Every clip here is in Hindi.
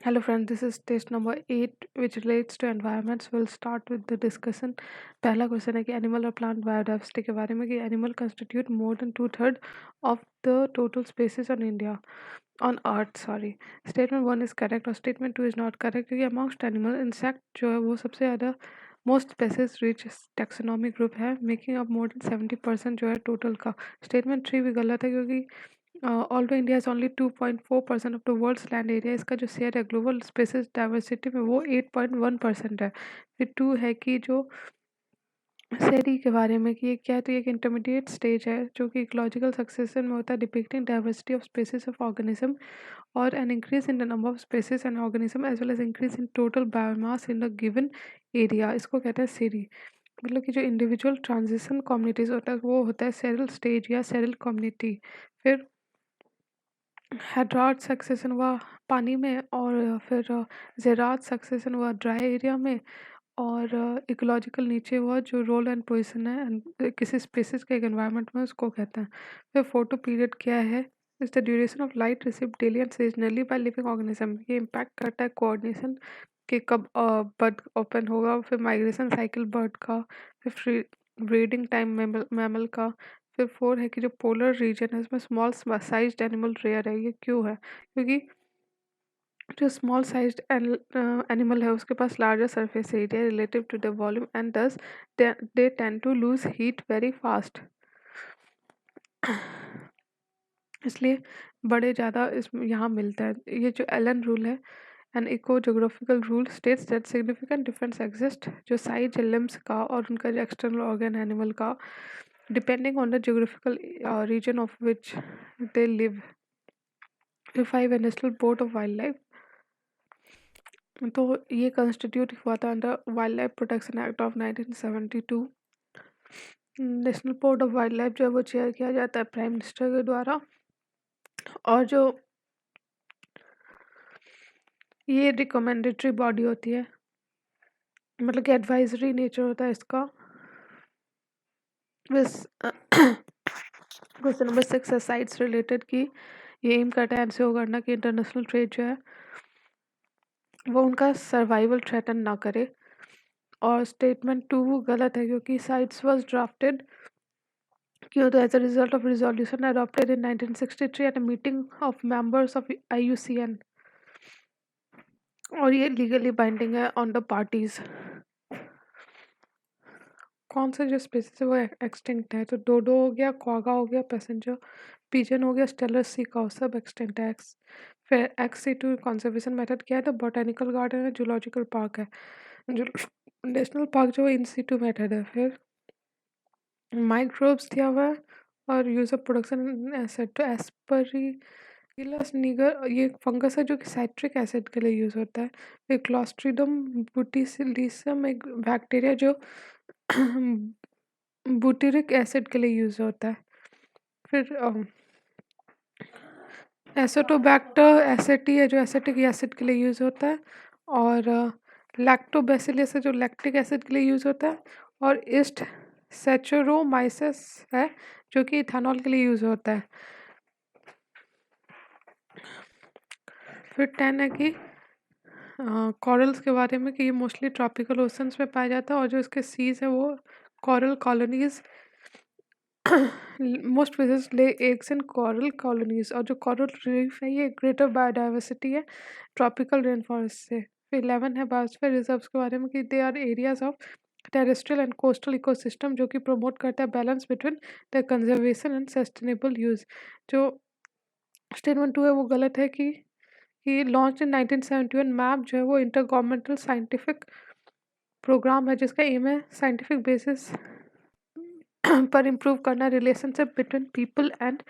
Hello friends, this is test number 8 which relates to environments. We'll start with the discussion. पहला क्वेश्चन है कि एनिमल और प्लांट बायोडाइवर्सिटी के बारे में कि animal constitute more than 2/3 of the total species on India on earth sorry. Statement 1 is correct और स्टेटमेंट 2 इज नॉट करेक्ट क्योंकि अमॉन्स्ट एनिमल इंसेक्ट जो है वो सबसे ज़्यादा most species rich taxonomy group है, मेकिंग अप मोर देन 70% जो है टोटल का। स्टेटमेंट 3 भी गलत है क्योंकि although India is only 2.4% of the world's land area, इसका जो शेयर है ग्लोबल स्पेसिस डाइवर्सिटी में वो 8.1% है। फिर 2 है कि जो सेरी के बारे में कि ये क्या है, तो ये एक इंटरमीडिएट स्टेज है जो कि इकोलॉजिकल सक्सेशन में होता है, depicting diversity of species of organism और an increase in the number of species and organism as well as increase in total biomass in the given area. इसको कहते हैं सेरी। मतलब कि जो इंडिविजुअल ट्रांजिशन कम्युनिटीज होता है वो होता है सेरल स्टेज या सेरल कम्युनिटी। फिर हैड्रॉट सक्सेशन हुआ पानी में, और फिर ज़ेरात सक्सेशन हुआ ड्राई एरिया में, और इकोलॉजिकल नीचे हुआ जो रोल एंड पोजीशन है किसी स्पेसिस के एक एनवायरनमेंट में, उसको कहते हैं। फिर फोटो पीरियड क्या है, is the duration of light receive daily and seasonally bye living organism. ये इम्पैक्ट करता है कोऑर्डिनेशन कि कब बर्ड ओपन होगा, फिर माइग्रेशन साइकिल बर्ड का, फिर फ्री ब्रीडिंग टाइम मैमल का। फिर 4 है कि जो पोलर रीजन है उसमें स्मॉल साइज्ड एनिमल रेयर है। ये क्यों है? क्योंकि जो स्मॉल साइज्ड एनिमल है उसके पास larger surface area relative to the volume and thus they tend to lose heat very fast. इसलिए बड़े ज़्यादा इस यहाँ मिलता है। ये जो एलन रूल है, an eco geographical rule states that significant difference exist जो साइज लिम्स का और उनका जो एक्सटर्नल ऑर्गन एनिमल का, depending on the geographical region of which they live. 5 है national board of wild life. तो ये कंस्टिट्यूट हुआ था under wild life protection act of 1972। National board of wild life जो है वो चेयर किया जाता है प्राइम मिनिस्टर के द्वारा, और जो ये रिकमेंडेटरी बॉडी होती है, मतलब कि एडवाइजरी नेचर होता है इसका। बस क्वेश्चन नंबर 6 है साइट्स रिलेटेड की ये एम करता है एनश्योर करना कि इंटरनेशनल ट्रेड जो है वो उनका सर्वाइवल थ्रेटन ना करे। और स्टेटमेंट 2 गलत है क्योंकि sites was drafted Kyoto as a result of resolution adopted in 1963 at a meeting of members of IUCN, और ये लीगली बाइंडिंग है ऑन द पार्टीज। कौन से जो स्पीसीज है वो एक्सटिंक्ट है, तो डोडो हो गया, क्वागा हो गया, पैसेंजर पिजन हो गया, स्टेलर सी का सब एक्सटिंक्ट है। फिर XC2 कंजर्वेशन मेथड क्या है, तो बोटेनिकल गार्डन है, जूलॉजिकल पार्क है। जो नेशनल पार्क जो इन सीटू मेथड है। फिर माइक्रोब्स दिया हुआ है और यूज ऑफ प्रोडक्शन एसिड, तो एस्परगिलस निगर ये फंगस है जो कि साइट्रिक एसिड के लिए यूज़ होता है। फिर क्लॉस्ट्रिडियम बुटिसिलिसम एक बैक्टीरिया जो बुटीरिक एसिड के लिए यूज़ होता है। फिर एसोटोबैक्टर एसिटी है जो एसिटिक एसिड के लिए यूज़ होता है, और लैक्टोबैसिलस है जो लैक्टिक एसिड के लिए यूज़ होता है, और ईस्ट सेचुरोमाइसिस है जो कि इथेनॉल के लिए यूज़ होता है। फिर 10 है कि कॉरल्स के बारे में कि ये मोस्टली ट्रॉपिकल ओशंस में पाया जाता है, और जो इसके सीज है वो coral colonies most fishes lay eggs in coral colonies, और जो कॉरल रीफ है ये ग्रेटर बायोडाइवर्सिटी है ट्रॉपिकल रेन फॉरेस्ट से। फिर 11 है बायोस्फीयर रिजर्व्स के बारे में कि they are areas of terrestrial and coastal ecosystem जो कि प्रमोट करता है balance between the conservation and sustainable use. जो स्टेटमेंट 2 है वो गलत है कि लॉन्च इन 1971 मैप जो है वो इंटर गवर्नमेंटल साइंटिफिक प्रोग्राम है जिसका एम है साइंटिफिक बेसिस पर इम्प्रूव करना relationship between people and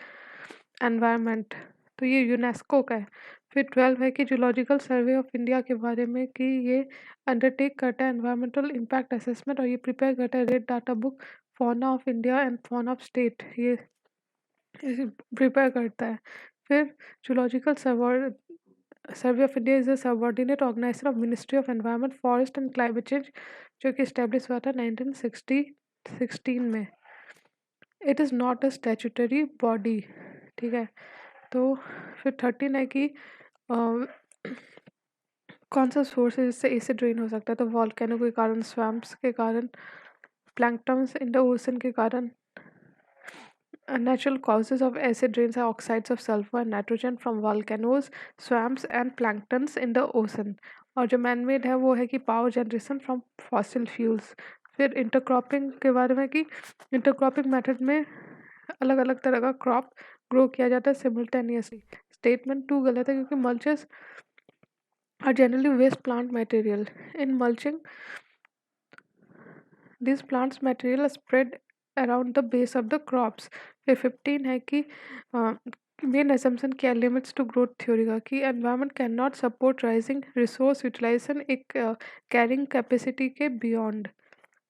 environment, तो ये यूनेस्को का है। फिर 12 है कि जूलॉजिकल सर्वे ऑफ इंडिया के बारे में कि ये अंडरटेक करता है एनवायरमेंटल इम्पैक्ट असेसमेंट, और ये प्रिपेयर करता है red data book fauna of India and fauna of state, ये प्रिपेयर करता है। फिर zoological survey of India is a subordinate organisation of ministry of environment forest and climate change जो कि इस्टेब्लिश हुआ था 1916 में। It is not a statutory body, ठीक है। तो फिर 13 है कि कौन सा सोर्स है जिससे एसिड रेन हो सकता है? तो वॉल्केनो के कारण, स्वैम्प्स के कारण, प्लैंकटन्स इन द ओशन के कारण। Natural causes of acid rains are oxides of sulfur and nitrogen from volcanoes, swamps and planktons in the ocean। और जो मैन मेड है वो है कि power generation from fossil fuels. फिर इंटरक्रॉपिंग के बारे में कि इंटरक्रॉपिंग मेथड में अलग अलग तरह का क्रॉप ग्रो किया जाता है सिमल्टेनियसली। स्टेटमेंट टू गलत है क्योंकि mulches are generally waste plant material. In mulching this plants material spread around the base of the crops. फिर 15 है कि मेन असम्पशन क्या लिमिट्स टू ग्रोथ थ्योरी का कि environment can not support rising resource utilization एक कैरिंग कैपेसिटी के बियॉन्ड।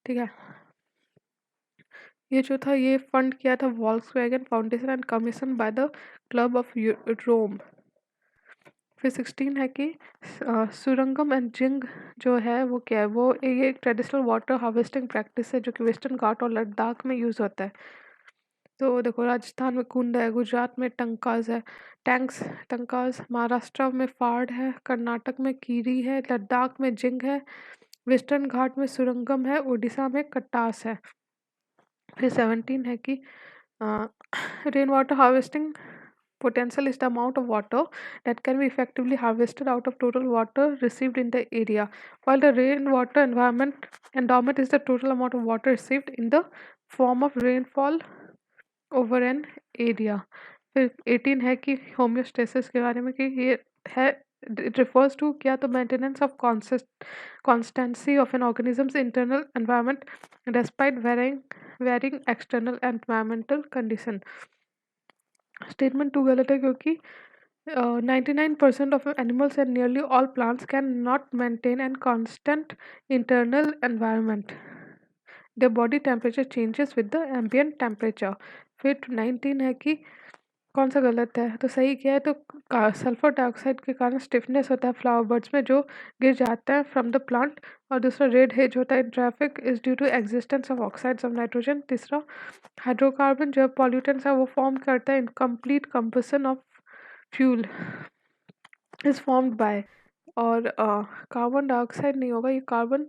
ठीक है, ये जो था ये फंड किया था Volkswagen foundation and commission by the club of Rome. फिर 16 है कि सुरंगम एंड जिंग जो है वो क्या है, वो ये एक ट्रेडिशनल वाटर हार्वेस्टिंग प्रैक्टिस है जो कि वेस्टर्न घाट और लद्दाख में यूज़ होता है। तो देखो, राजस्थान में कुंड है, गुजरात में टंकाज है, टैंक्स टंकाज, महाराष्ट्र में फाड़ है, कर्नाटक में कीरी है, लद्दाख में जिंग है, वेस्टर्न घाट में सुरंगम है, उड़ीसा में कटास है। फिर 17 है कि rain water harvesting potential is the amount of water that can be effectively harvested out of total water received in the area, while the rainwater environment endowment is the total amount of water received in the form of rainfall over an area। फिर 18 है कि होम्योस्टेसिस के बारे में कि ये है it refers to क्या तो maintenance of constancy of an organism's internal environment despite varying external environmental condition। Statement two गलत है क्योंकि 99% of animals and nearly all plants cannot maintain and constant internal environment. Their body temperature changes with the ambient temperature। फिर 19 है कि कौन सा गलत है, तो सही क्या है, तो सल्फर डाइऑक्साइड के कारण स्टिफनेस होता है फ्लावर बर्ड्स में जो गिर जाता है फ्रॉम द प्लांट। और दूसरा रेड हेज होता है traffic is due to existence of oxides of nitrogen. तीसरा हाइड्रोकार्बन जो पॉल्यूटेंट्स है वो फॉर्म करता है incomplete combustion of fuel is formed by. और कार्बन डाइऑक्साइड नहीं होगा, ये कार्बन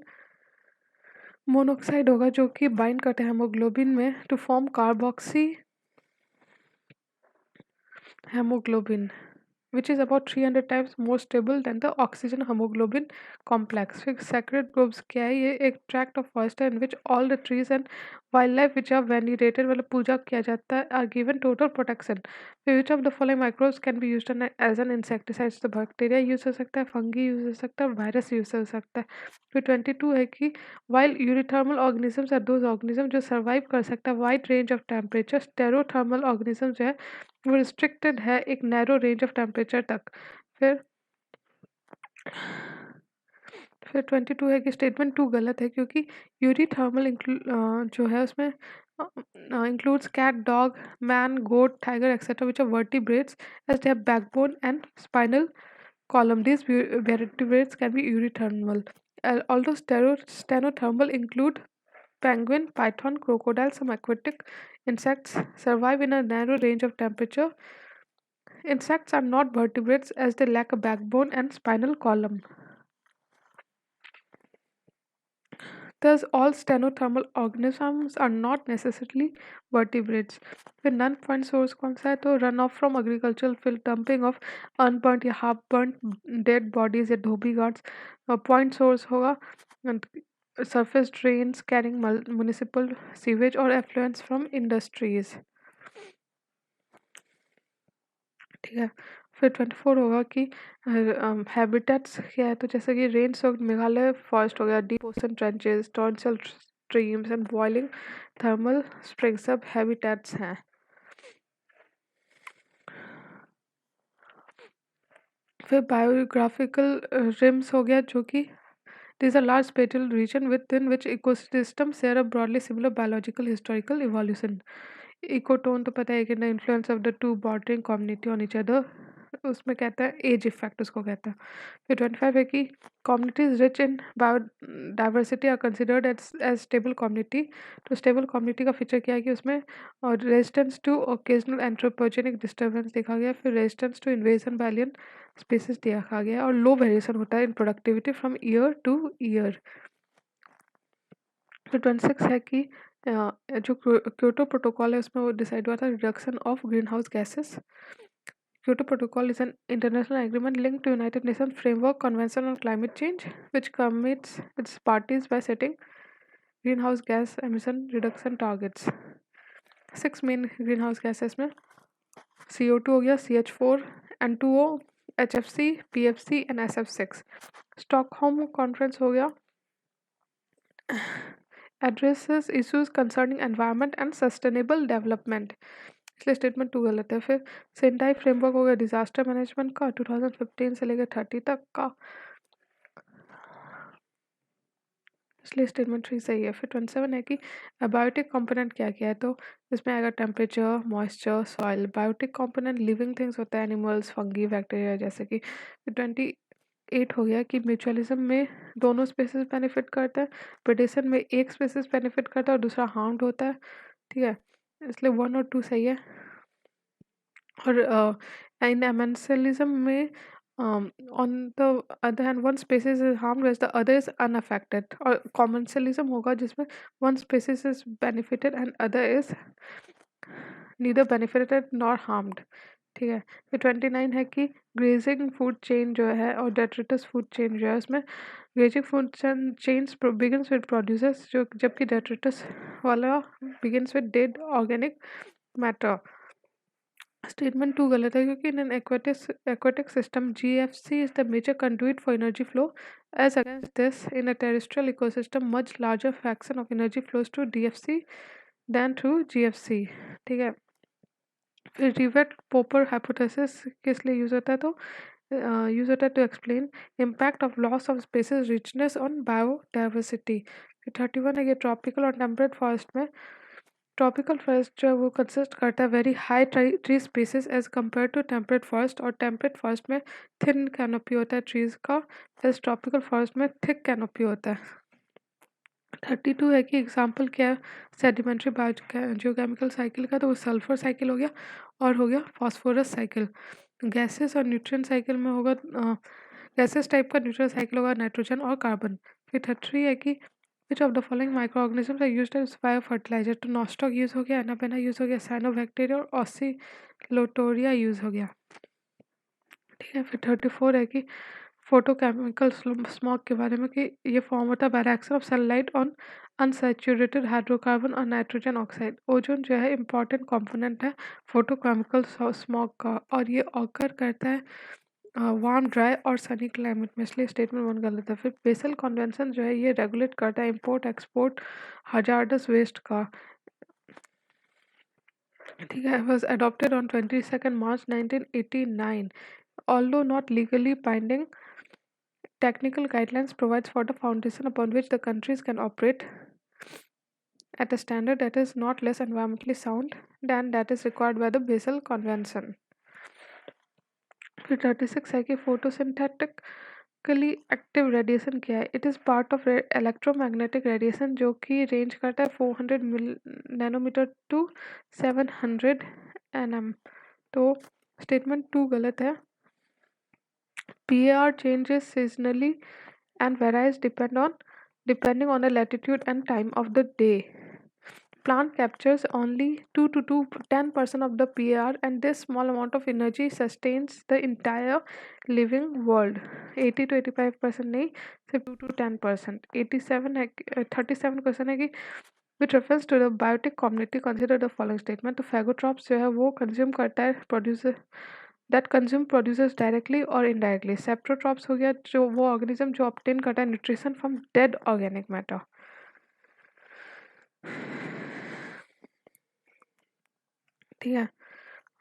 मोनोऑक्साइड होगा जो कि बाइंड करता है हेमोग्लोबिन में to form carboxy hemoglobin, which is about 300 times more stable than the oxygen hemoglobin complex। फिर sacred groves क्या है, ये एक tract of forest है in which all the trees and wildlife which are venerated मतलब पूजा किया जाता है are given total protection। फिर which of the following microbes can be used as an insecticide, तो बैक्टीरिया यूज हो सकता है, फंगी यूज हो सकता है, वायरस यूज हो सकता है। फिर 22 है कि while यूरिथर्मल organisms are those organisms जो survive कर सकता है wide range of temperature, stenothermal organism जो है वो रिस्ट्रिक्टेड है एक नैरो रेंज ऑफ टेम्परेचर तक। फिर 22 है कि स्टेटमेंट टू गलत है क्योंकि यूरीथर्मल जो है उसमें includes cat, dog, man, goat, tiger, etc., which are vertebrates as they have backbone and spinal column. These vertebrates can be eurythermal. Although stenothermal include penguin, python, crocodile, some aquatic insects survive in a narrow range of temperature. Insects are not vertebrates as they lack a backbone and spinal column. Thus, all stenothermal organisms are not necessarily vertebrates। फिर नॉन पॉइंट सोर्स कौन सा है, तो run of from agricultural field, dumping of unburn या हाफ बर्न डेड बॉडीज या धोबी गार्ड्स। पॉइंट सोर्स होगा surface drains carrying municipal sewage or effluents from industries। ठीक है, फिर 24 होगा कि हैबिटेट्स क्या है, तो जैसे कि रेन सोक्ड मेघालय फॉरेस्ट हो गया, deep ocean trenches, tonsil streams and boiling thermal springs सब हैबिटेट्स हैं। फिर बायोग्राफिकल रिम्स हो गया जो कि these are large spatial region within which ecosystems share a broadly similar biological historical evolution। ecotone तो पता है कि the influence of the two bordering community on each other उसमें कहता है एज इफेक्ट उसको कहता है। फिर 25 है कि communities rich in biodiversity are considered as stable community. तो स्टेबल कम्युनिटी का फीचर क्या है कि उसमें और resistance to occasional anthropogenic disturbance देखा गया, फिर resistance to invasion by alien species देखा गया, और लो वेरिएशन होता है in productivity from year to year. फिर 26 है कि जो क्योटो प्रोटोकॉल है उसमें वो डिसाइड हुआ था reduction of green house gases. Kyoto Protocol is an international agreement linked to United Nations Framework Convention on Climate Change, which commits its parties by setting greenhouse gas emission reduction targets. 6 main greenhouse gases में CO2 हो गया, CH4, N2O, HFC, PFC and SF6. Stockholm Conference हो गया, addresses issues concerning environment and sustainable development, इसलिए स्टेटमेंट 2 गलत है। फिर सेंटाई फ्रेमवर्क हो गया डिजास्टर मैनेजमेंट का 2015 से लेकर 30 तक का, इसलिए स्टेटमेंट 3 सही है। फिर 27 है कि बायोटिक कंपोनेंट क्या क्या है, तो इसमें आएगा temperature, moisture, soil. Biotic component living things होता है, एनिमल्स, फंगी, बैक्टीरिया जैसे कि। फिर 28 हो गया कि म्यूचुअलिज्म में दोनों स्पेसिस बेनिफिट करते हैं, प्रेडेशन में एक स्पेसिस बेनिफिट करता है और दूसरा हार्म्ड होता है, ठीक है, इसलिए 1 और 2 सही है। और इन एमेंसलिज्म में on the other hand one species is harmed where the other is unaffected, और कॉमेंसलिज्म होगा जिसमें one species is benefited and other is neither benefited nor harmed, ठीक है। फिर 29 है कि ग्रेजिंग फूड चेन जो है और डेट्रिटस फूड चेन जो है, उसमें grazing food chains begins with producers, जो जबकि डेट्रिटस वाला begins with dead organic matter. Statement 2 गलत है क्योंकि in an aquatic system GFC is the major conduit for energy flow. As against this, in a terrestrial ecosystem, much larger fraction of energy flows to DFC than through GFC, ठीक है। फिर रिवेट पोपर हाइपोथेसिस किस लिए यूज होता है, तो यूज होता है to explain impact of loss of species richness on biodiversity. फिर 31 है ये ट्रॉपिकल और टेम्परेट फॉरेस्ट में ट्रॉपिकल फॉरेस्ट जो है वो कंसिस्ट करता है very high tree species as compare to temperate forest, और टेम्परेट फॉरेस्ट में थिन कैनोपी होता है ट्रीज का, एज ट्रॉपिकल फॉरेस्ट में थिक कैनोपी होता है। 32 है कि एग्जाम्पल क्या है सेडिमेंट्री बायोकेमिकल साइकिल का, तो वो सल्फर साइकिल हो गया और हो गया फॉस्फोरस साइकिल। गैसेस और न्यूट्रिएंट साइकिल में होगा गैसेस टाइप का न्यूट्रिएंट साइकिल होगा नाइट्रोजन और कार्बन। फिर 33 है कि which of the following microorganism are used as biofertiliser, तो नॉस्टॉक यूज हो गया, एनापेना यूज हो गया, साइनोबैक्टीरिया और ऑसिलोटोरिया यूज हो गया, ठीक है। फिर 34 है कि फोटोकेमिकल स्मॉग के बारे में कि ये फॉर्म होता है by reaction of sunlight on unsaturated hydrocarbon और नाइट्रोजन ऑक्साइड। ओजोन जो है इंपॉर्टेंट कंपोनेंट है फोटोकेमिकल स्मॉग का, और ये ऑकर करता है वार्म ड्राई और सनी क्लाइमेट में, इसलिए स्टेटमेंट 1 गलत है। फिर बेसल कन्वेंशन जो है ये रेगुलेट करता है इंपोर्ट एक्सपोर्ट हजार्डस वेस्ट का, ठीक है। Was adopted on 22 March 1989, although not legally binding. Technical guidelines provides for the foundation upon which the countries can operate at a standard that is not less environmentally sound than that is required by the Basel Convention. फिर 36 है कि फोटोसिंथेटिकली एक्टिव रेडिएशन क्या है, it is part of electromagnetic radiation जो कि रेंज करता है 400 नैनोमीटर टू 700 nm, तो स्टेटमेंट 2 गलत है। PAR changes seasonally and varies depending on the latitude and time of the day. Plant captures only 10% of the PAR, and this small amount of energy sustains the entire living world. 80 to 85% नहीं, सिर्फ 2 to 10%। 87 है 37% है कि with reference to the biotic community consider the following statement, तो फेगोट्रॉप्स जो है वो कंज्यूम करता है producer that consume produces directly or indirectly. Saprotrops हो गया जो वो ऑर्गेनिज्म जो ऑब्टेन करता है nutrition from dead organic matter, ठीक है।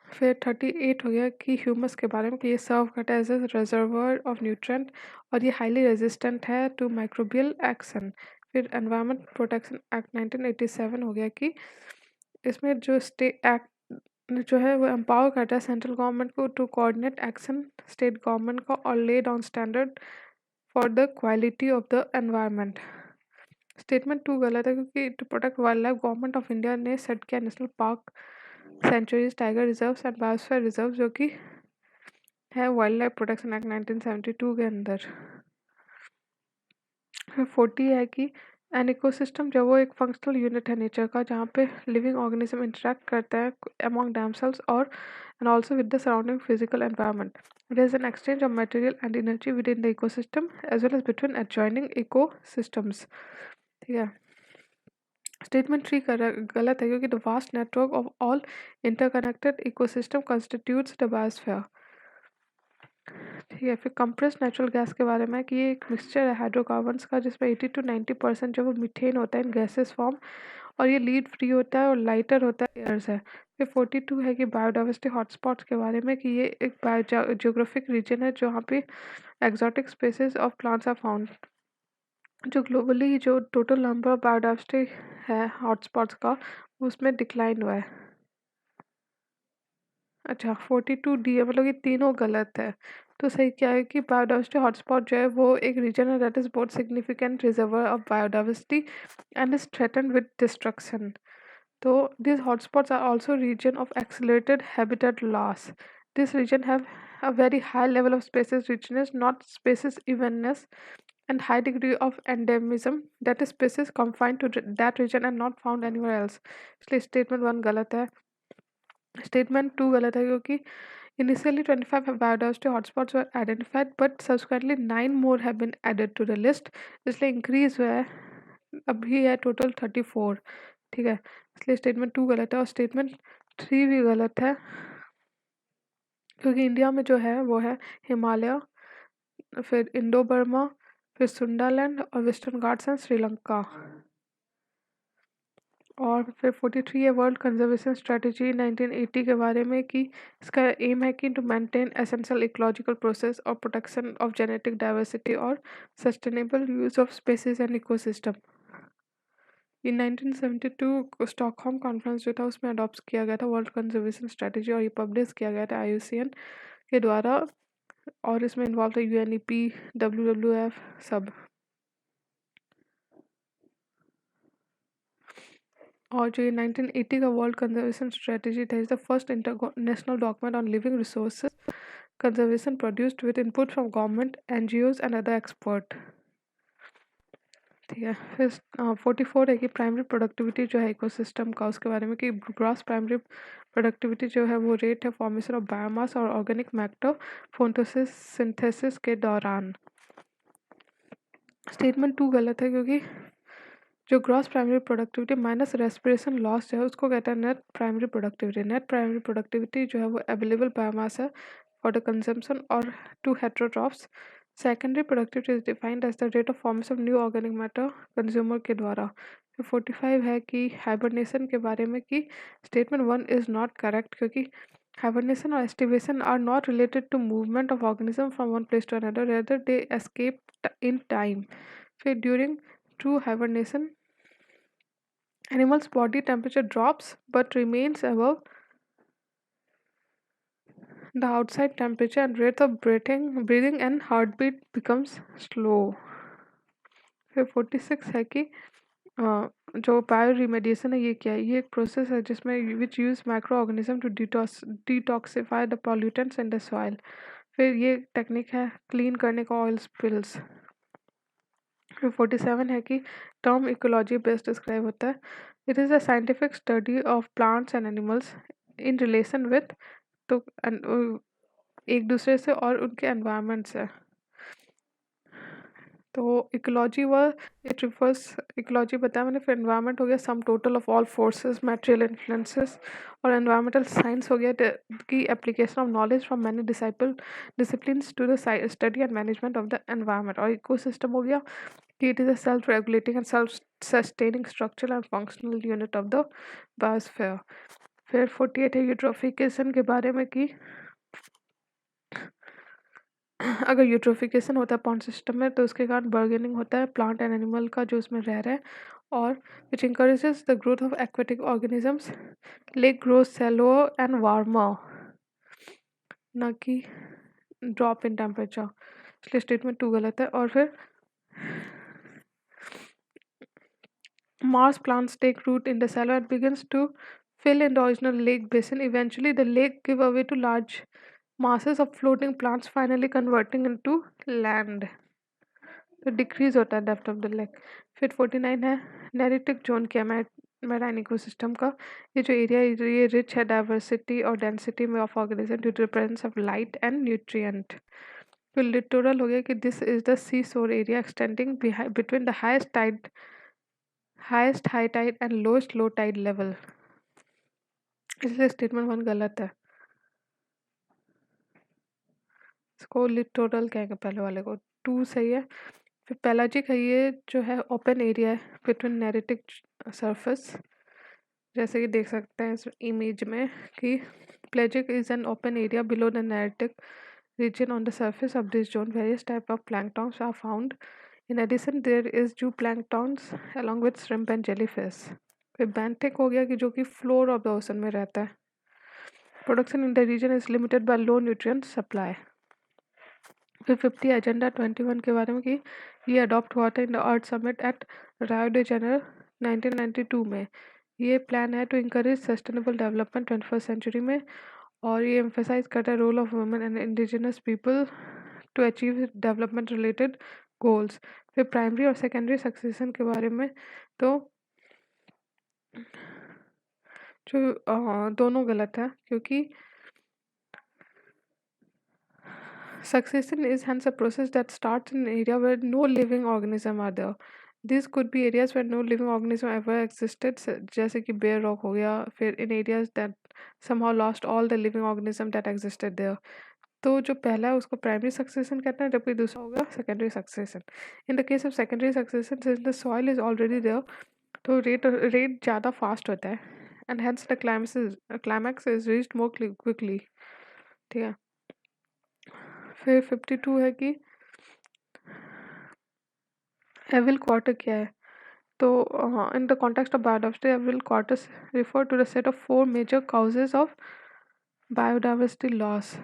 फिर 38 हो गया कि ह्यूमस के बारे में कि ये सर्व करता है as a reservoir of nutrient और ये हाईली रेजिस्टेंट है टू माइक्रोबियल एक्शन। फिर एनवायरनमेंट प्रोटेक्शन एक्ट 1987 हो गया कि इसमें जो स्टेट एक्ट जो है वो एम्पावर करता है सेंट्रल गवर्नमेंट को to coordinate action state government का और lay down standard for the quality of the environment. Statement 2 गलत है क्योंकि to protect wildlife government of India ने सेट किया national park sanctuaries tiger reserves and biosphere reserve जो कि है वाइल्ड लाइफ प्रोटेक्शन एक्ट 1972 के अंदर। 40 है कि एन इकोसिस्टम जो वो एक फंक्शनल यूनिट है नेचर का जहाँ पे लिविंग ऑर्गेनिज्म इंटरेक्ट करता है अमॉन्ग themselves और and also with the surrounding physical environment. There is an exchange of material and energy within the ecosystem as well as between adjoining ecosystems. ठीक है। स्टेटमेंट 3 गलत है क्योंकि the vast network of all interconnected ecosystem constitutes the biosphere. ठीक है। फिर कंप्रेस्ड नेचुरल गैस के बारे में कि ये एक मिक्सचर है हाइड्रोकार्बन्स का जिसमें 80 to 90% जो वो मीथेन होता है इन गैसेस फॉर्म और ये लीड फ्री होता है और लाइटर होता है एयर से। फिर 42 है कि बायोडाइवर्सिटी हॉटस्पॉट्स के बारे में कि ये एक जियोग्राफिक रीजन है जहाँ पे exotic species of plants are found. जो ग्लोबली जो टोटल नंबर ऑफ बायोडाइवर्सिटी है हॉटस्पॉट्स का उसमें डिक्लाइन हुआ है। अच्छा 42 डी है मतलब ये तीनों गलत है। तो सही क्या है कि बायोडाइवर्सिटी हॉटस्पॉट जो है वो एक रीजन है that is both significant reservoir of biodiversity and is threatened with destruction. तो these hotspots are also region of accelerated habitat loss. This region have a very high level of species richness, not species evenness, and high degree of endemism. That is species confined to that region and not found anywhere else. इसलिए statement 1 गलत है। Statement 2 गलत है क्योंकि initially 25 biodiversity hotspots were identified, but subsequently 9 more have been added to the list. इसलिए increase हुआ है, अभी है total 34। ठीक है। इसलिए स्टेटमेंट 2 गलत है और स्टेटमेंट 3 भी गलत है क्योंकि इंडिया में जो है वो है हिमालय, फिर इंडो बर्मा, फिर सुंडालैंड और वेस्टर्न घाट्स एंड श्रीलंका। और फिर 43 है वर्ल्ड कंजर्वेशन स्ट्रेटजी 1980 के बारे में कि इसका एम है कि to maintain essential ecological process और प्रोटेक्शन ऑफ जेनेटिक डाइवर्सिटी और sustainable use of species and ecosystem. ये 1972 स्टॉकहोम कॉन्फ्रेंस जो था उसमें अडॉप्ट किया गया था वर्ल्ड कंजर्वेशन स्ट्रेटजी और ये पब्लिश किया गया था IUCN के द्वारा और इसमें इन्वॉल्व था UNEP, WWF सब। और जो ये 1980 का वर्ल्ड कंजर्वेशन स्ट्रेटजी था is the first international document on living resources conservation produced with input from government NGOs and other expert. ठीक है। फिर 44 है कि प्राइमरी प्रोडक्टिविटी जो है इकोसिस्टम का उसके बारे में कि ग्रॉस प्राइमरी प्रोडक्टिविटी जो है वो रेट है फॉर्मेशन ऑफ बायोमास और ऑर्गेनिक मैटर फोटोसिस सिंथेसिस के दौरान। स्टेटमेंट 2 गलत है क्योंकि जो gross primary productivity minus respiration loss जो है उसको कहता है net primary productivity. Net primary productivity जो है वो अवेलेबल बायोमास है फॉर द कंजम्पशन और to heterotrophs. Secondary productivity is defined as the rate of formation of new organic matter consumer के द्वारा। 45 है कि हाइबरनेशन के बारे में कि स्टेटमेंट 1 इज नॉट करेक्ट क्योंकि हाइबरनेशन और aestivation are not related to movement of organism from one place to another rather they escape in time. फिर during true hibernation, animal's body temperature drops but remains above the outside temperature and rate of breathing and heartbeat becomes slow. फिर 46 है कि जो बायो रिमेडिएशन है ये क्या है? ये एक प्रोसेस है जिसमें which use microorganism to detoxify the pollutants in the soil. फिर ये टेक्निक है क्लीन करने का ऑयल स्पिल्स। फिर 47 है कि टर्म इकोलॉजी बेस्ड डिस्क्राइब होता है। It is a scientific study of plants and animals in relation with तो एक दूसरे से और उनके एनवायरनमेंट से। तो इकोलॉजी व इट रिफर्स इकोलॉजी बताया मैंने। फिर एनवायरनमेंट हो गया sum total of all forces material influences और एनवायरमेंटल साइंस हो गया की application of knowledge from many disciplines to the study and management of the environment. और इकोसिस्टम हो गया कि it is a self-regulating and self-sustaining structural and functional unit of the biosphere। फिर 48 है यूट्रोफिकेशन के बारे में कि अगर यूट्रोफिकेशन होता है पॉन्ड सिस्टम में तो उसके कारण बर्गेनिंग होता है प्लांट एंड एनिमल का जो उसमें रह रहे हैं or which encourages the growth of aquatic organisms. Lake grows shallower and warmer, ना कि ड्रॉप इन टेम्परेचर, इसलिए स्टेटमेंट 2 गलत है। और फिर Mars plants take root in the shallow and begins to fill in the original lake basin. Eventually, the lake give way to large masses of floating plants, finally converting into land. तो डिक्रीज होता है डेप्थ ऑफ द लेक। फिर 49 है नेरिटिक जोन क्या है मैराइन इकोसिस्टम का। ये जो एरिया ये रिच है डाइवर्सिटी और डेंसिटी में of organism due to the presence of light and nutrient. फिर लिटोरल हो गया कि this is the sea shore area extending between the highest high tide and lowest low tide level, इसलिए स्टेटमेंट 1 गलत है। इसको लिटोरल कहेंगे पहले वाले को। 2 सही है। फिर पेलाजिक है, ये जो है ओपन एरिया है बिटवीन नेरेटिक सरफेस, जैसे कि देख सकते हैं इस इमेज में कि pelagic is an open area below the neritic region on the surface of this zone. Various type of planktons are found. In addition, there is zooplanktons along with shrimp and jellyfish. फिर benthic हो गया कि जो कि floor of the ocean में रहता है। Production in the region is limited by low nutrient supply. फिर 50 एजेंडा 21 के बारे में कि ये अडॉप्ट हुआ था in the earth summit at Rio de Janeiro 1992 में। ये प्लान है to encourage sustainable development 21st century में, और ये एम्फेसाइज करता है role of women and indigenous people to achieve development related goals. फिर प्राइमरी और सेकेंडरी सक्सेशन के बारे में, तो जो दोनों गलत है, क्योंकि succession is hence a process that starts in an area where no living organism are there. These could be areas where no living organism ever existed, जैसे कि बेयर रॉक हो गया। फिर in areas that somehow lost all the living organism that existed there. तो जो पहला है उसको प्राइमरी सक्सेशन कहते हैं, जबकि दूसरा होगा secondary succession. In the case of secondary succession since the soil is already there, तो रेट ज़्यादा फास्ट होता है and hence the climax is reached more quickly. ठीक है। फिर 52 है कि एविल क्वार्टर क्या है। तो in the context of biodiversity evil quarters refer to the set of 4 major causes of biodiversity loss.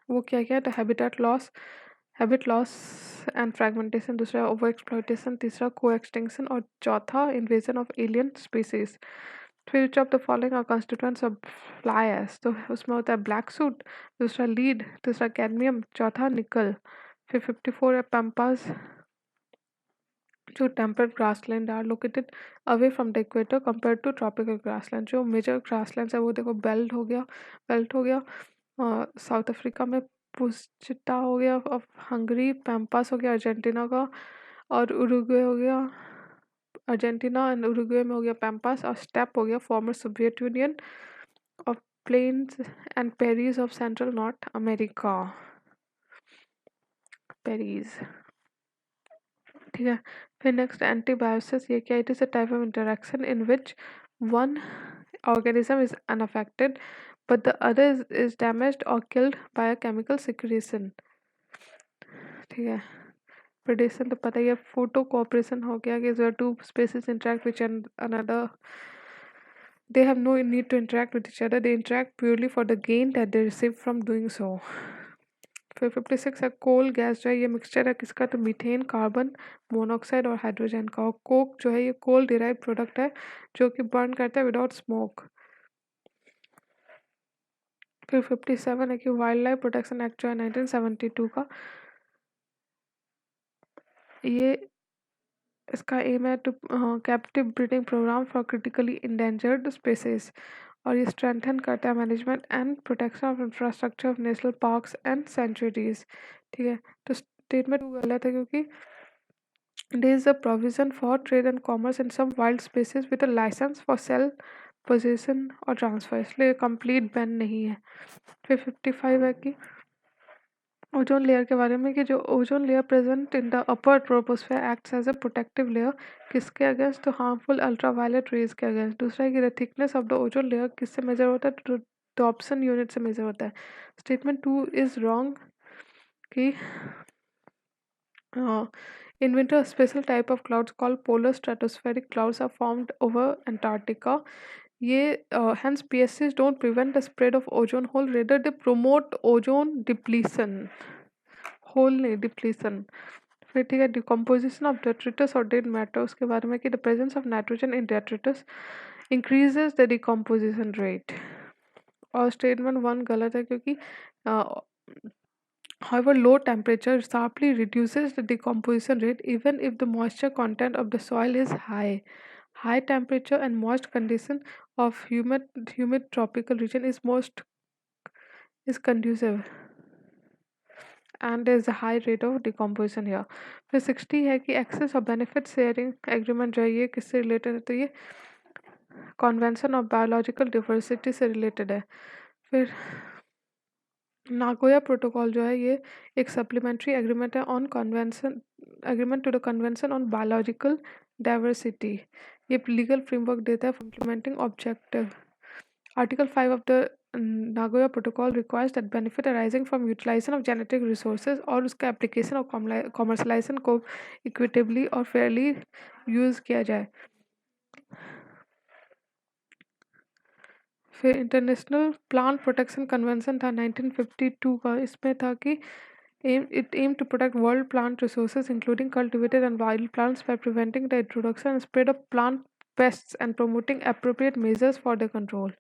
वो क्या क्या है, तो हैबिट लॉस एंड फ्रेगमेंटेशन, दूसरा ओवर एक्सप्लॉयटेशन, तीसरा को एक्सटिंक्शन, और चौथा इन्वेजन ऑफ एलियन स्पीसीज। फिर of the following are constituents of fly ash, तो उसमें होता है ब्लैक सूट, दूसरा लीड, तीसरा कैडमियम, चौथा निकल। फिर 54 है पैम्पास जो temperate grassland are located away from the equator compare to tropical grassland. जो मेजर ग्रासलैंड है वो देखो बेल्ट हो गया साउथ अफ्रीका में, पुस्चिटा हो गया ऑफ हंगरी, पैम्पास हो गया अर्जेंटीना का, और उरुग्वे हो गया अर्जेंटीना एंड उरुग्वे में हो गया पैम्पास, और स्टेप हो गया former Soviet Union of plains and prairies of central North America. Prairies, ठीक है। फिर नेक्स्ट एंटीबायोसिस, ये क्या, it is a type of interaction in which one organism is unaffected but the other is damaged or killed by a chemical secretion। ठीक है। predation तो पता ही है। फोटो कोऑपरेशन हो गया कि where two species interact with another, they have no need to interact with each other, they interact purely for the gain that they receive from doing so। फिर 56 है कोल गैस जो है ये मिक्सचर है किसका, तो मीथेन, कार्बन मोनोऑक्साइड और हाइड्रोजन का। और कोक जो है ये कोल डिराइव प्रोडक्ट है जो कि बर्न करता है विदाउट स्मोक। फिर 57 है कि वाइल्ड लाइफ प्रोटेक्शन एक्ट जो है 1972 का, ये इसका एम है to captive breeding programme for critically endangered species, और ये स्ट्रेंथन करता है management and protection of infrastructure of national parks and sanctuaries. ठीक है। तो स्टेटमेंट गलत है क्योंकि there is a provision for trade and commerce in some wild species with a license for sell, possession और ट्रांसफर, इसलिए कंप्लीट बैन नहीं है। फिर 55 है कि ओजोन लेयर के बारे में कि जो ozone layer present in the upper troposphere acts as a protective layer किसके अगेंस्ट, तो हार्मफुल अल्ट्रावायलेट रेज के अगेंस्ट। दूसरा है कि the thickness of the ozone layer किससे मेजर होता है, तो डॉप्सन यूनिट से मेजर होता है। स्टेटमेंट 2 इज रॉन्ग कि Uh, in winter, a special type of clouds called polar stratospheric clouds are formed over Antarctica. Hence, PSCs don't prevent the spread of ozone hole, rather they promote ozone depletion. Hole नहीं, डिप्लीशन। फिर ठीक है, डिकम्पोजिशन ऑफ डेट्रिटस और डेड मैटर, उसके बारे में कि the presence of nitrogen in detritus increases the decomposition rate. और स्टेटमेंट वन गलत है, क्योंकि however, low temperature sharply reduces the decomposition rate even if the moisture content of the soil is high. High temperature and moist condition of humid tropical region is conducive and there is a high rate of decomposition here. फिर 60 है कि एक्सेस और बेनिफिट शेयरिंग एग्रीमेंट जो है ये किससे रिलेटेड है, तो ये कॉन्वेंशन ऑफ बायोलॉजिकल डिवर्सिटी से रिलेटेड है। फिर नागोया प्रोटोकॉल जो है ये एक सप्लीमेंट्री एग्रीमेंट है on convention, agreement to the convention on biological diversity. ये लीगल फ्रेमवर्क देता है for implementing objective. Article 5 of the Nagoya Protocol requires that benefit arising from utilization of genetic resources और उसका application और commercialization को equitably और fairly use किया जाए। फिर इंटरनेशनल प्लांट प्रोटेक्शन कन्वेंशन था 1952 का, इसमें था कि it aimed to protect world plant resources including cultivated and wild plants by preventing the introduction and spread of plant pests and promoting appropriate measures for their control।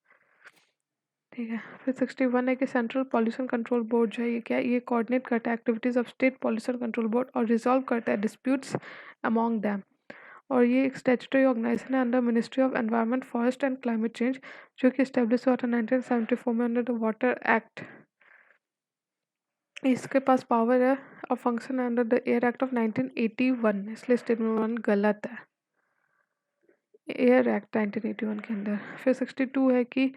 ठीक है, फिर 61 है कि सेंट्रल पॉल्यूशन कंट्रोल बोर्ड जो है ये क्या, ये कोऑर्डिनेट करता है activities of state pollution control board और रिजॉल्व करता है डिस्प्यूट्स अमॉन्ग दैम। और ये एक स्टैट्यूटरी ऑर्गेनाइजेशन है under ministry of environment forest and climate change, जो कि इस्टेब्लिश हुआ था 1974 में अंडर द वाटर एक्ट। इसके पास पावर है और फंक्शन है under the air act of 1981, इसलिए स्टेटमेंट वन गलत है, एयर एक्ट 1981 के अंदर। फिर 62 है कि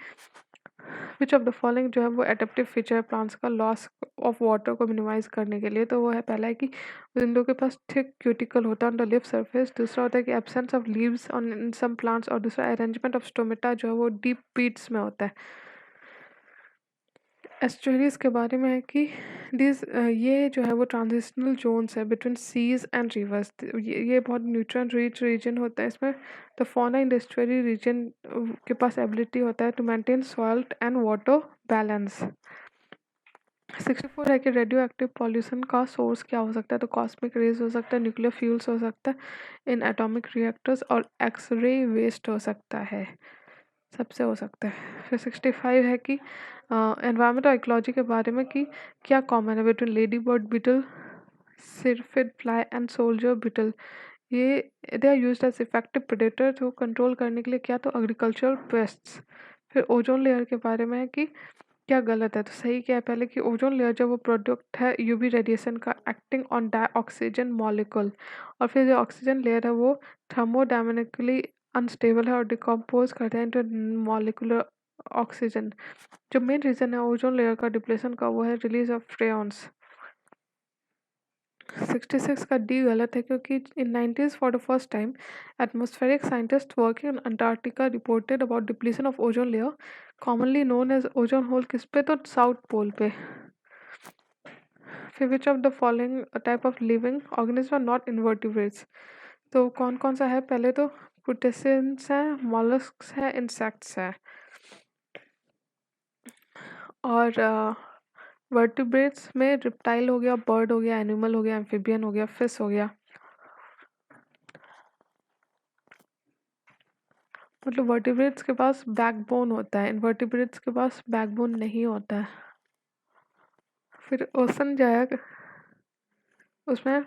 विच ऑफ द फॉलोइंग जो है वो एडेप्टिव फीचर है प्लांट्स का लॉस ऑफ वाटर को मिनिमाइज करने के लिए, तो वो है पहला है कि इन लोगों के पास थिक क्यूटिकल होता है ऑन द लिव सरफेस, दूसरा होता है कि absence of leaves on in some plants, और दूसरा अरेंजमेंट ऑफ स्टोमेटा जो है वो डीप पीट्स में होता है। एस्चुअरीज के बारे में है कि ये जो है वो ट्रांजिशनल जोन्स है बिटवीन सीज एंड रिवर्स, ये बहुत न्यूट्रन रिच रीजन होता है, इसमें the fauna in the estuary region के पास एबिलिटी होता है to maintain salt and water balance. 64 है कि रेडियो एक्टिव पॉल्यूशन का सोर्स क्या हो सकता है, तो कॉस्मिक रेज हो सकता है, न्यूक्लियर फ्यूल्स हो सकता है इन एटॉमिक रिएक्टर्स, और एक्स रे वेस्ट हो सकता है, सबसे हो सकता है। फिर 65 है कि एनवायरमेंट और इकोलॉजी के बारे में कि क्या कॉमन है between lady bird beetle, syrphid fly and soldier beetle. ये they are used as effective predator, तो कंट्रोल करने के लिए क्या, तो एग्रीकल्चरल पेस्ट्स। फिर ओजोन लेयर के बारे में है कि क्या गलत है, तो सही क्या है, पहले कि ओजोन लेयर जो वो प्रोडक्ट है यूवी रेडिएशन का एक्टिंग ऑन डाइऑक्सीजन मॉलिक्यूल, और फिर जो ऑक्सीजन लेयर है वो थर्मोडायनेमिकली अनस्टेबल है और डिकम्पोज करते हैं इनटू मॉलिक्यूलर ऑक्सीजन। जो मेन रीज़न है ओजोन लेयर का डिप्लेशन का वो है रिलीज ऑफ फ्रेयॉन्स। 66 का डी गलत है, क्योंकि in 90s for the first time atmospheric scientist working on Antarctica reported about depletion of ozone layer commonly known as ozone hole, किस पे, तो साउथ पोल पे। फिर which of the following type of living organism are not invertebrates, तो कौन कौन सा है, पहले तो क्रूटेशियंस है, मॉलस्क्स है, इंसेक्ट्स है। और वर्टिब्रेट्स में रिप्टाइल हो गया, बर्ड हो गया, एनिमल हो गया, एम्फिबियन हो गया, फिश हो गया। मतलब वर्टिब्रेट्स के पास बैकबोन होता है, इनवर्टिब्रेट्स के पास बैकबोन नहीं होता है। फिर ओशन जो है उसमें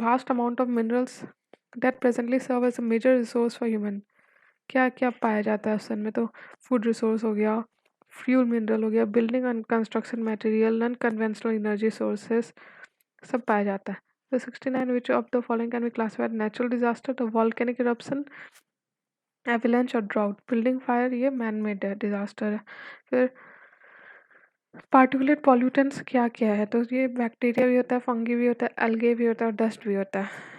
vast amount of minerals that presently serve as a major resource for human, क्या क्या पाया जाता है ओशन में, तो फूड रिसोर्स हो गया, फ्यूल मिनरल हो गया, building and construction material, non conventional energy sources, सब पाया जाता है। तो 69 विच of the following can be classified natural disaster, तो वॉल्केनिक इरप्शन, एविलेंच और ड्राउट। बिल्डिंग फायर ये मैन मेड डिजास्टर है। फिर पार्टिकुलेट पॉल्यूटेंट्स क्या क्या है, तो ये बैक्टीरिया भी होता है, फंगी भी होता है, एल्गे भी होता है और डस्ट भी होता है।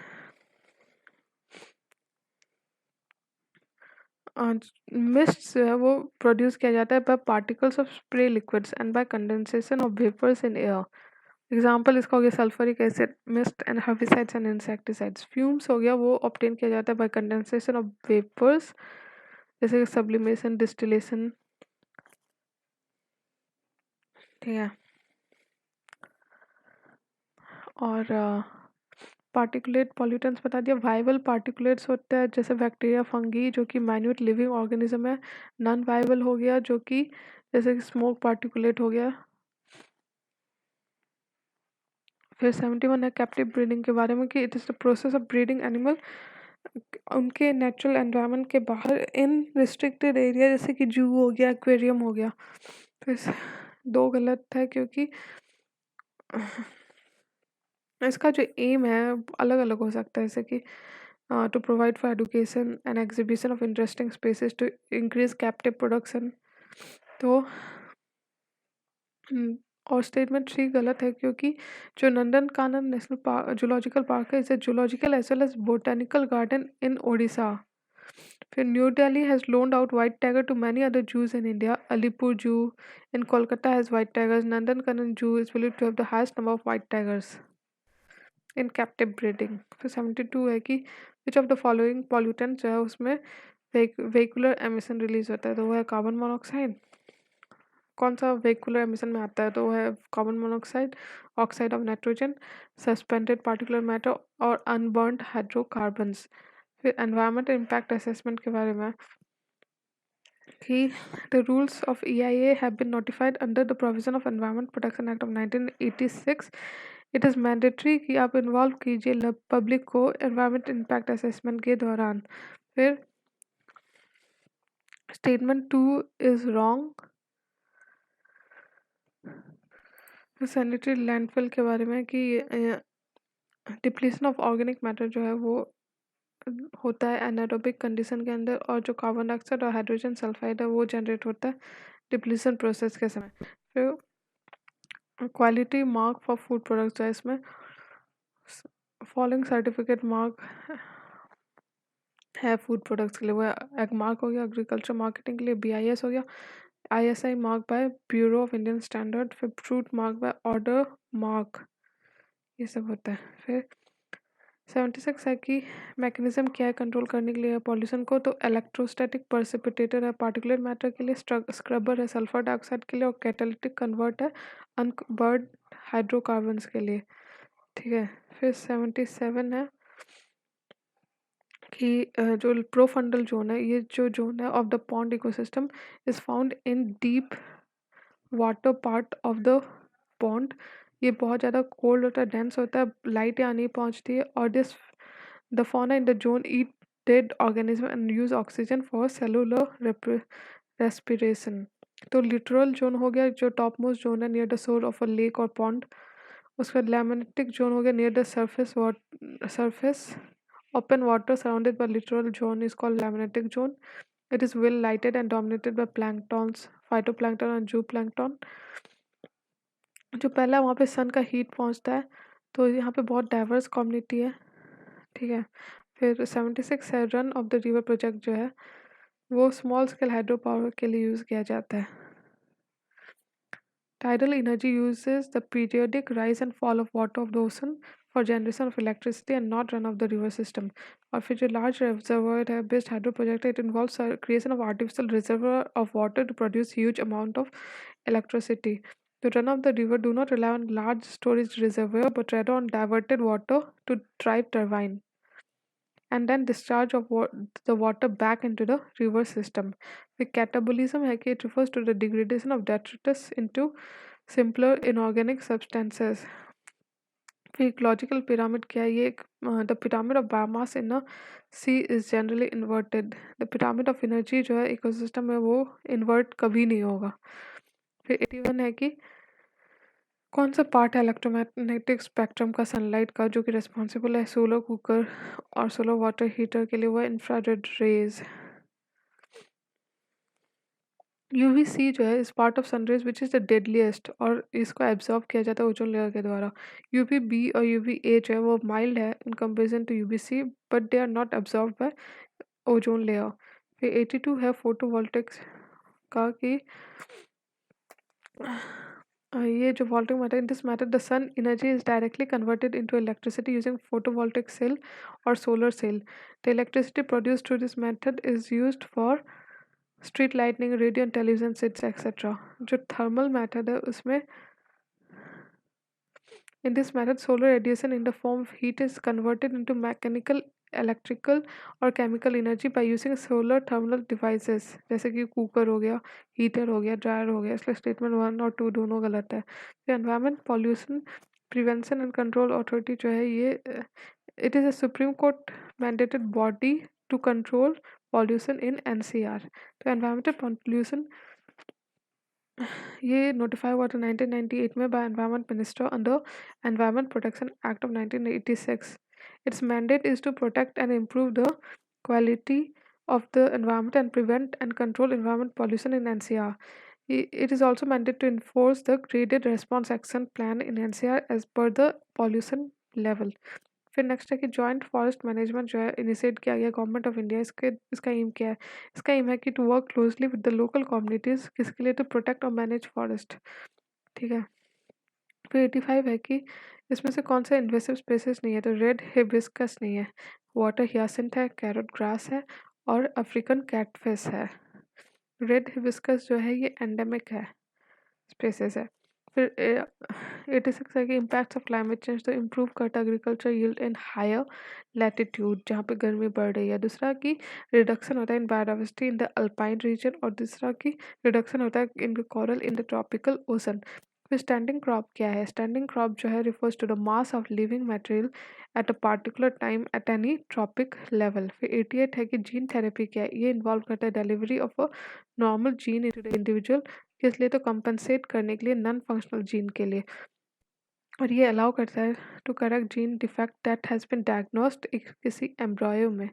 मिस्ट जो है वो प्रोड्यूस किया जाता है by particles of spray liquids and by condensation of vapours in air. Example इसका हो गया sulphuric acid, mist and herbicides and insecticides. Fumes हो गया, वो ऑब्टेन किया जाता है बाय कंडेंसेशन ऑफ वेपर्स, जैसे सब्लिमेशन, डिस्टिलेशन। ठीक है। और पार्टिकुलेट पॉल्यूटेंट्स बता दिया। वाइबल पार्टिकुलेट्स होते हैं जैसे बैक्टीरिया, फंगी, जो कि माइन्यूट लिविंग ऑर्गेनिज्म है। नॉन वाइबल हो गया, जो कि जैसे कि स्मोक पार्टिकुलेट हो गया। फिर 71 है कैप्टिव ब्रीडिंग के बारे में, कि it is the process of breeding animal उनके नेचुरल एनवायरनमेंट के बाहर इन रिस्ट्रिक्टेड एरिया, जैसे कि जू हो गया, एक्वेरियम हो गया। तो दो गलत है, क्योंकि इसका जो एम है अलग अलग हो सकता है, जैसे कि to provide for education and exhibition of interesting species to increase captive production. तो और स्टेटमेंट 3 गलत है, क्योंकि जो Nandankanan national park zoological park है, इसे zoological as well as botanical garden in Odisha. फिर New Delhi has loaned out white tiger to many other zoos in India. Alipur Zoo in Kolkata has white tigers. Nandankanan Zoo is believed to have the highest number of white tigers in captive breeding. फिर 72 है कि which of the following pollutants जो है उसमें vehicular emission रिलीज होता है, तो वो है कार्बन मोनोऑक्साइड। कौन सा वेहिकुलर एमिशन में आता है, तो वो है carbon monoxide, oxide of nitrogen, suspended particular matter और अनबर्न्ड हाइड्रोकार्बन्स। फिर एनवायरमेंटल इम्पैक्ट असेसमेंट के बारे में, कि the rules of EIA have been notified under the provision of Environment Protection Act of 1986. It is mandatory कि आप इन्वॉल्व कीजिए पब्लिक को एनवायरमेंट इम्पैक्ट असेसमेंट के दौरान। फिर statement 2 is wrong. Sanitary landfill के बारे में, कि डिप्लीशन ऑफ ऑर्गेनिक मैटर जो है वो होता है एनारोबिक कंडीशन के अंदर, और जो कार्बन डाइऑक्साइड और हाइड्रोजन सल्फाइड है वो जनरेट होता है डिप्लीशन प्रोसेस के समय। फिर quality mark for food products है, इसमें फॉलोइंग सर्टिफिकेट मार्क है फूड प्रोडक्ट्स के लिए, वो एग मार्क हो गया, एग्रीकल्चर मार्केटिंग के लिए BIS हो गया, ISI mark by bureau of Indian standard, फिर fruit mark by order mark, ये सब होता है। फिर 76 है कि मैकेनिज्म क्या है कंट्रोल करने के लिए पॉल्यूशन को, तो इलेक्ट्रोस्टैटिक पर्सिपिटेटर है पार्टिकुलर मैटर के लिए, स्क्रबर है सल्फर डाइऑक्साइड के लिए, और कैटालिटिक कन्वर्ट है अनबर्न्ड हाइड्रोकार्बन्स के लिए। ठीक है। फिर 77 है कि जो प्रोफंडल जोन है, ये जो जोन है of the pond ecosystem is found in deep water part of the pond. ये बहुत ज़्यादा कोल्ड होता है, डेंस होता है, लाइट यहाँ नहीं पहुँचती है, और this the fauna in the zone eat dead organism and use oxygen for cellular respiration। तो लिटरल जोन हो गया जो टॉप मोस्ट जोन है नियर द सोर ऑफ अ लेक और पॉन्ड। उसका लैमिनेटिक जोन हो गया near the surface open water surrounded by littoral zone is called laminitic zone. It is well lighted and dominated by planktons, phytoplankton and zooplankton। जो पहला वहाँ पे सन का हीट पहुँचता है, तो यहाँ पे बहुत डाइवर्स कम्युनिटी है। ठीक है। फिर 76 है run of the river project जो है वो स्मॉल स्केल हाइड्रो पावर के लिए यूज़ किया जाता है। Tidal energy uses the periodic rise and fall of water of the ocean for generation of electricity and not run of the river system। और फिर जो large reservoir है based hydro project है, it involves creation of artificial reservoir of water to produce huge amount of electricity। The run of the river do not rely on large storage reservoir but rather on diverted water to drive turbine and then discharge of the water back into the river system। The catabolism है कि it refers to the degradation of detritus into simpler inorganic substances। फिर ecological pyramid क्या है, ये the pyramid of biomass in a sea is generally inverted। the pyramid of energy जो है ecosystem में वो invert कभी नहीं होगा। फिर 81 है कि कौन सा पार्ट है इलेक्ट्रोमैग्नेटिक स्पेक्ट्रम का सनलाइट का जो कि रिस्पॉन्सिबल है सोलर कुकर और सोलर वाटर हीटर के लिए, वो इंफ्रारेड रेज। UVC जो है इस part of sun rays which is the deadliest, और इसको एब्जॉर्ब किया जाता है ओजोन लेयर के द्वारा। UVB और UVA जो है वो माइल्ड है in comparison to UVC but they are not absorb by ozone layer. फिर 82 है फोटोवोल्टिक्स का, कि ये जो voltaic matter, in this matter the sun energy is directly converted into electricity using photovoltaic cell और solar cell. The electricity produced through this method is used for street lightning, radio and television sets etcetera. जो थर्मल मेथड है उसमें, in this method solar radiation in the form of heat is converted into mechanical, electrical और chemical energy by using solar thermal devices, जैसे कि कुकर हो गया, हीटर हो गया, ड्रायर हो गया. इसलिए स्टेटमेंट 1 और 2 दोनों गलत है. फिर environment pollution prevention and control authority जो है ये, it is a Supreme Court mandated body to control pollution in NCR. तो एनवायरमेंटल पॉल्यूशन ये नोटिफाई हुआ था 1998 में by environment minister under environment protection act of 1986. Its mandate is to protect and improve the quality of the environment and prevent and control environment pollution in NCR. It is also mandated to enforce the graded response action plan in NCR as per the pollution level. फिर नेक्स्ट है कि जॉइंट फॉरेस्ट मैनेजमेंट जो है इनिशिएट किया गया गवर्नमेंट ऑफ इंडिया. इसका एम क्या है? इसका एम है कि to work closely with the local communities, किसके लिए? टू प्रोटेक्ट और मैनेज फॉरेस्ट. ठीक है. फिर 85 है कि इसमें से कौन सा इन्वेसिव स्पेसिस नहीं है? तो रेड हिबिस्कस नहीं है, वाटर हियासिंथ है, कैरोट ग्रास है और अफ्रीकन कैटफिश है. रेड हिबिस्कस जो है ये एंडेमिक है स्पेसिस है. फिर 86 है कि इम्पैक्ट्स ऑफ क्लाइमेट चेंज, तो इम्प्रूव करता agriculture yield in higher latitude जहाँ पे गर्मी बढ़ रही है. दूसरा कि रिडक्शन होता है in biodiversity in the alpine region. और दूसरा कि रिडक्शन होता है in coral in the tropical ocean. फिर स्टैंडिंग क्रॉप क्या है? स्टैंडिंग क्रॉप जो है refers to the mass of living material at a particular time at any trophic level. फिर 88 है कि जीन थेरेपी क्या है? ये इन्वॉल्व करता है delivery of a normal gene in individual, किस लिए? तो कंपनसेट करने के लिए नॉन फंक्शनल जीन के लिए. और ये अलाउ करता है to correct gene defect that has been diagnosed किसी एम्ब्रॉयो में.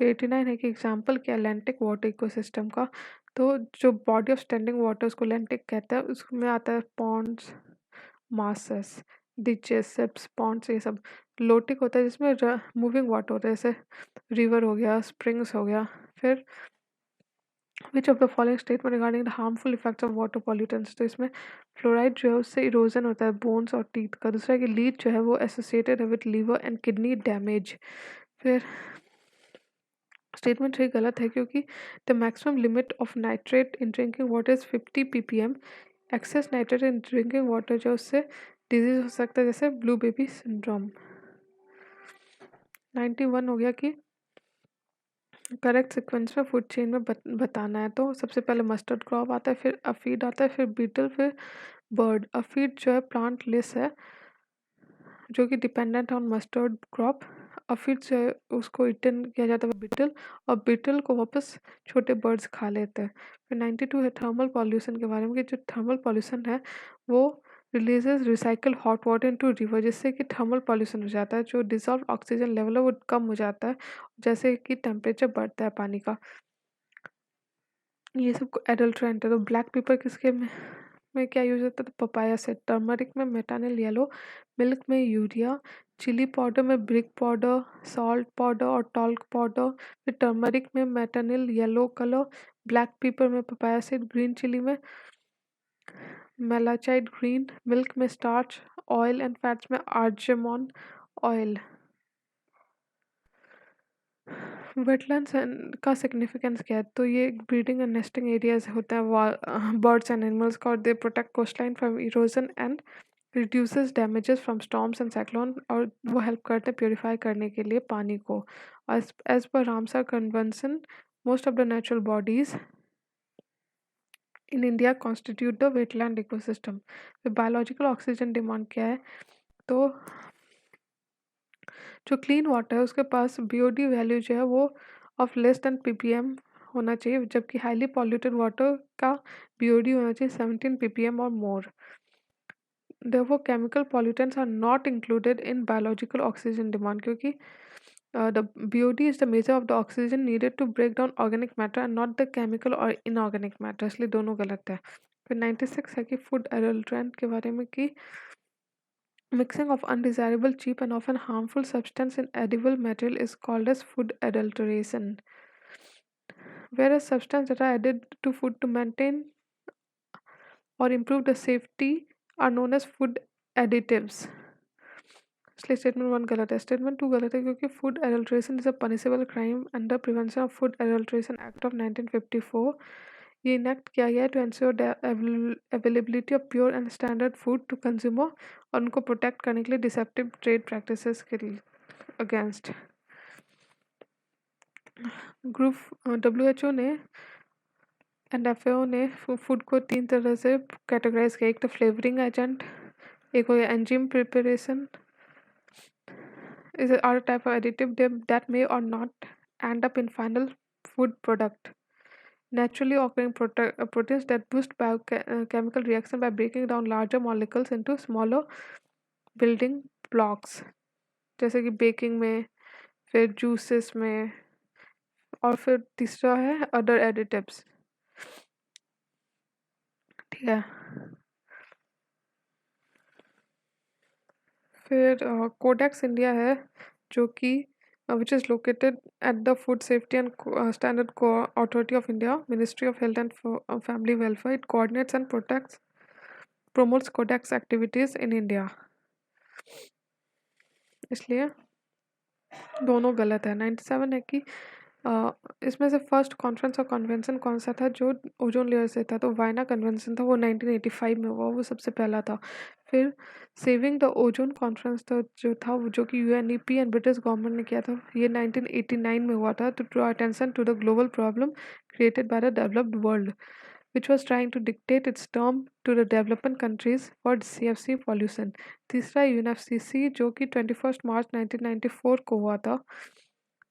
89 है कि एग्जांपल क्या? अटलांटिक वाटर इकोसिस्टम का. तो जो बॉडी ऑफ स्टैंडिंग वाटर उसको अटलांटिक कहता है. उसमें आता है ponds, marshes, ditches, seeps, ponds, ये सब. लोटिक होता है जिसमें मूविंग वाटर होता है, जैसे रिवर हो गया, स्प्रिंग्स हो गया. फिर which of the following statement regarding the harmful effects of water pollutants, तो इसमें फ्लोराइड जो है उससे इरोजन होता है बोन्स और टीथ का. दूसरा कि लीड जो है वो एसोसिएटेड है with liver and kidney damage. फिर स्टेटमेंट 3 गलत है क्योंकि the maximum limit of nitrate in drinking water is 50 ppm. Excess nitrate in drinking water जो उससे डिजीज हो सकता है जैसे ब्लू बेबी सिंड्रोम. 91 हो गया कि करेक्ट सीक्वेंस में फूड चेन में बताना है. तो सबसे पहले मस्टर्ड क्रॉप आता है, फिर अफीड आता है, फिर बीटल, फिर बर्ड. अफीड जो है प्लांट लिस है जो कि डिपेंडेंट ऑन मस्टर्ड क्रॉप. अफीड जो है उसको इटन किया जाता है बीटल, और बीटल को वापस छोटे बर्ड्स खा लेते हैं. फिर 92 है थर्मल पॉल्यूशन के बारे में कि जो थर्मल पॉल्यूशन है वो releases recycle hot water into river, जिससे कि थर्मल पॉल्यूशन हो जाता है. जो डिजॉल्व ऑक्सीजन लेवल है वो कम हो जाता है जैसे कि टेम्परेचर बढ़ता है पानी का. ये सब एडल्ट्रेंट है. तो ब्लैक पेपर किसके में क्या यूज होता है? तो पपाया से. टर्मरिक में मेटानिल येलो, मिल्क में यूरिया, चिली पाउडर में ब्रिक पाउडर, सॉल्ट पाउडर और टॉल्क पाउडर. फिर टर्मरिक में metanil yellow colour, black pepper में पपाया सीड, ग्रीन चिली में मेलाचाइड ग्रीन, मिल्क में स्टार्च, ऑयल एंड फैट्स में आर्जेमॉन ऑयल. वेटलैंड्स का सिग्निफिकेंस क्या है? तो ये ब्रीडिंग एंड नेस्टिंग एरियाज होता है बर्ड्स एंड एनिमल्स का, और they protect coastline from erosion and reduces damages from storms and cyclone. और वो हेल्प करते हैं प्योरीफाई करने के लिए पानी को. As per Ramsar convention most of the natural bodies in India constitute the wetland ecosystem. तो बायोलॉजिकल ऑक्सीजन डिमांड क्या है? तो जो क्लीन वाटर है उसके पास बीओडी वैल्यू जो है वो ऑफ लेस देन ppm होना चाहिए, जबकि हाईली पॉल्यूटेड वाटर का बीओडी होना चाहिए 17 ppm और मोर. Therefore, chemical pollutants are not included in biological oxygen demand क्योंकि the BOD is the measure of the oxygen needed to break down organic matter and not the chemical or inorganic matter, इसलिए दोनों गलत है. फिर 96 है कि फूड एडल्ट्रेंट के बारे में कि mixing of undesirable, cheap and often harmful substance in edible material is called as food adulteration. Whereas substances that are added to food to maintain or improve the safety are known as food additives. इसलिए स्टेटमेंट वन गलत है। स्टेटमेंट टू गलत है क्योंकि food adulteration is a punishable crime under prevention of food adulteration act of 1954। ये इनेक्ट किया गया है to ensure availability of pure and standard food to consumer और उनको प्रोटेक्ट करने के लिए डिसेप्टिव ट्रेड प्रैक्टिसेस के लिए अगेंस्ट। ग्रुप WHO ने एंड FAO ने फूड को तीन तरह से कैटेगराइज किया। एक तो फ्लेवरिंग एजेंट, एक हो गया enzyme preparation is a other type of additive that may or not end up in final food product. Naturally occurring proteins that boost biochemical reaction by breaking down larger molecules into smaller building blocks, जैसे कि बेकिंग में, फिर जूसेस में, और फिर तीसरा है अदर एडिटिव्स। ठीक है। फिर कोडेक्स इंडिया है जो कि which is located at the Food Safety and Standard Authority of India, Ministry of Health and Family Welfare. It coordinates and promotes codex activities in India. इसलिए दोनों गलत है। 97 है कि इसमें से फर्स्ट कॉन्फ्रेंस और कन्वेंशन कौन सा था जो ओजोन लेयर से था, तो वायना कन्वेंशन था, वो 1985 में हुआ, वो सबसे पहला था। फिर सेविंग द ओजोन कॉन्फ्रेंस था जो था वो जो कि UNEP एंड ब्रिटिश गवर्नमेंट ने किया था, ये 1989 में हुआ था, to draw attention to the global problem created by the developed world, which was trying to dictate its term to the developing countries for CFC pollution। तीसरा UNFCCC जो कि 21 मार्च 1994 को हुआ था,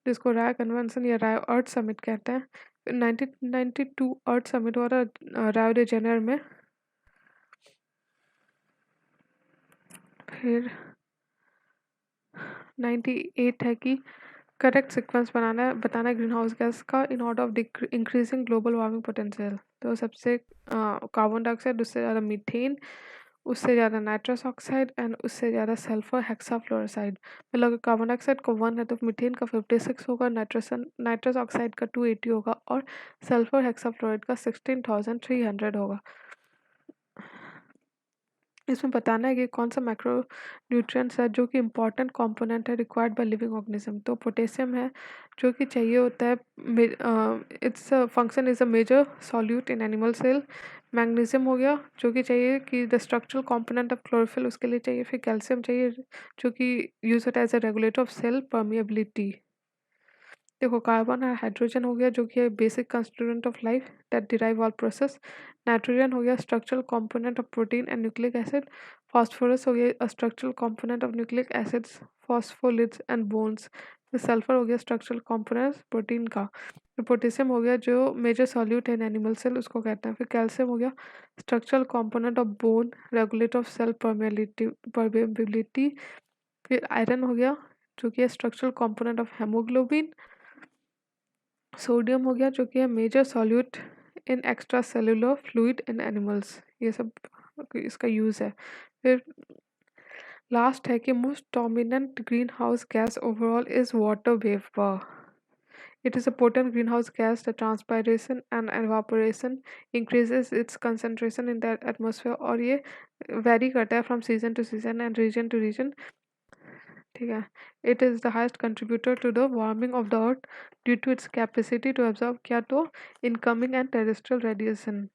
जिसको राय कन्वेंशन या राय अर्थ समिट कहते हैं। 1992 अर्थ समिट हुआ था रायो डे जेनेरो में। फिर 98 है कि करेक्ट सीक्वेंस बताना ग्रीन हाउस गैस का in order of increasing global warming potential. तो सबसे कार्बन डाइऑक्साइड, उससे ज़्यादा मीथेन, उससे ज़्यादा नाइट्रस ऑक्साइड एंड उससे ज़्यादा सल्फर हेक्साफ्लोराइड। मतलब कार्बन डाइऑक्साइड का 1 है तो मीथेन का 56 होगा, नाइट्रस ऑक्साइड का 280 होगा और सल्फर हेक्साफ्लोराइड का 16,300 होगा। इसमें बताना है कि कौन सा मैक्रो न्यूट्रिएंट्स है जो कि इंपॉर्टेंट कंपोनेंट है रिक्वायर्ड बाय लिविंग ऑर्गेनिज्म। तो पोटेशियम है जो कि चाहिए होता है, its function is a major solute in animal cell. Magnesium हो गया जो कि चाहिए कि the structural component of chlorophyll उसके लिए चाहिए। फिर कैल्शियम चाहिए जो कि यूज होता है as a regulator of cell permeability. देखो कार्बन और हाइड्रोजन हो गया जो कि basic constituent of life that derive all process. Nitrogen हो गया structural component of protein and nucleic acid. Phosphorus हो गया structural component of nucleic acids, phospholipids and bones. फिर सल्फर हो गया स्ट्रक्चरल कंपोनेंट प्रोटीन का। फिर पोटेशियम हो गया जो मेजर सॉल्यूट है इन एनिमल सेल उसको कहते हैं। फिर कैल्शियम हो गया structural component of bone, regulator of cell permeability. फिर आयरन हो गया जो कि है structural component of haemoglobin. Sodium हो गया जो कि है major solute in extracellular fluid in animals. ये सब इसका यूज़ है। फिर लास्ट है कि most dominant greenhouse gas overall is water vapour. It is a potent greenhouse gas the transpiration and evaporation increases its concentration in the atmosphere. और ये वेरी करता है from season to season and region to region. ठीक है। It is the highest contributor to the warming of the earth due to its capacity to absorb क्या तो इनकमिंग एंड टेरेस्ट्रियल रेडिएशन।